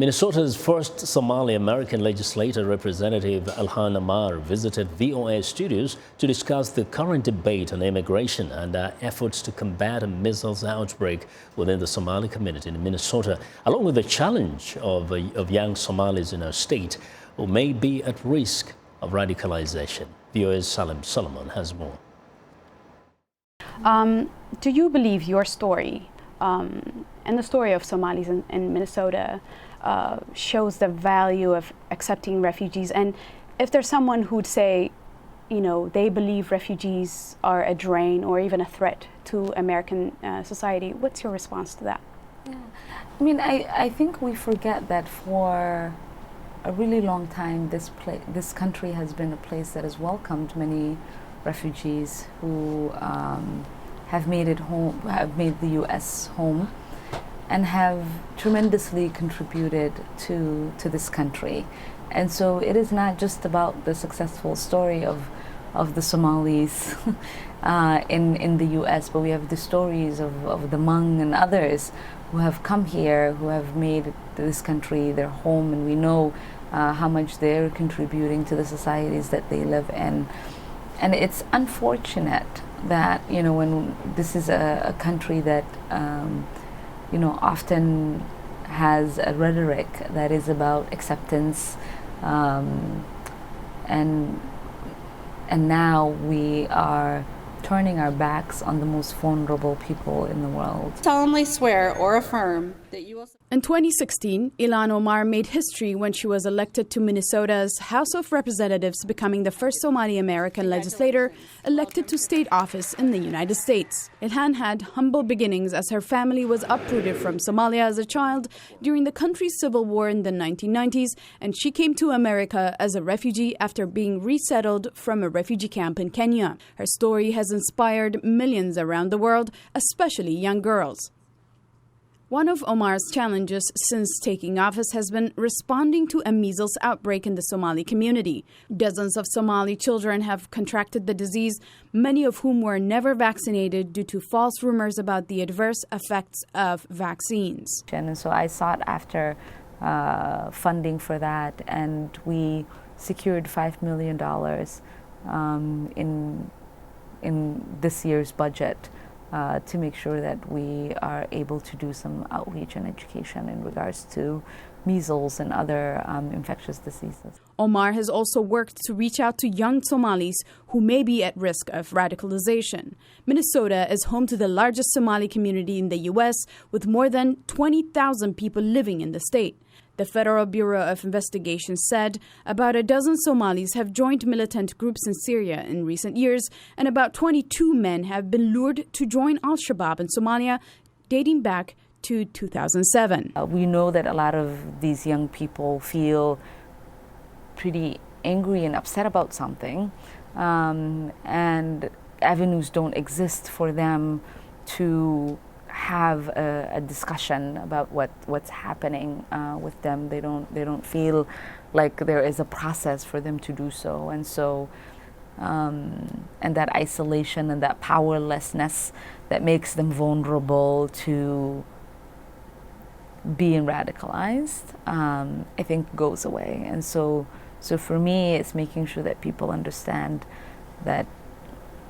Minnesota's first Somali-American legislator, Representative Ilhan Omar, visited VOA studios to discuss the current debate on immigration and efforts to combat a Measles outbreak within the Somali community in Minnesota, along with the challenge of young Somalis in our state who may be at risk of radicalization. VOA's Salem Solomon has more. Do you believe your story and the story of Somalis in Minnesota shows the value of accepting refugees? And if there's someone who'd say, you know, they believe refugees are a drain or even a threat to American society, what's your response to that? Yeah. I mean, I think we forget that for a really long time, this country has been a place that has welcomed many refugees who have made it home, have made the U.S. home, and have tremendously contributed to this country. And so it is not just about the successful story of the Somalis in the U.S., but we have the stories of the Hmong and others who have come here, who have made this country their home, and we know how much they're contributing to the societies that they live in. And it's unfortunate that, you know, when this is a country that you know, often has a rhetoric that is about acceptance, and now we are turning our backs on the most vulnerable people in the world. Solemnly swear or affirm that you will... In 2016, Ilhan Omar made history when she was elected to Minnesota's House of Representatives, becoming the first Somali-American legislator elected to state office in the United States. Ilhan had humble beginnings as her family was uprooted from Somalia as a child during the country's civil war in the 1990s, and she came to America as a refugee after being resettled from a refugee camp in Kenya. Her story has inspired millions around the world, especially young girls. One of Omar's challenges since taking office has been responding to a measles outbreak in the Somali community. Dozens of Somali children have contracted the disease, many of whom were never vaccinated due to false rumors about the adverse effects of vaccines. And so I sought after funding for that, and we secured $5 million in this year's budget to make sure that we are able to do some outreach and education in regards to measles and other infectious diseases. Omar has also worked to reach out to young Somalis who may be at risk of radicalization. Minnesota is home to the largest Somali community in the U.S., with more than 20,000 people living in the state. The Federal Bureau of Investigation said about a dozen Somalis have joined militant groups in Syria in recent years, and about 22 men have been lured to join al-Shabaab in Somalia, dating back to 2007. We know that a lot of these young people feel pretty angry and upset about something, and avenues don't exist for them to have a discussion about what's happening with them. They don't feel like there is a process for them to do so, and so and that isolation and that powerlessness that makes them vulnerable to being radicalized, I think goes away. And so for me, it's making sure that people understand that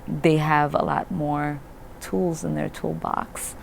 they have a lot more tools in their toolbox.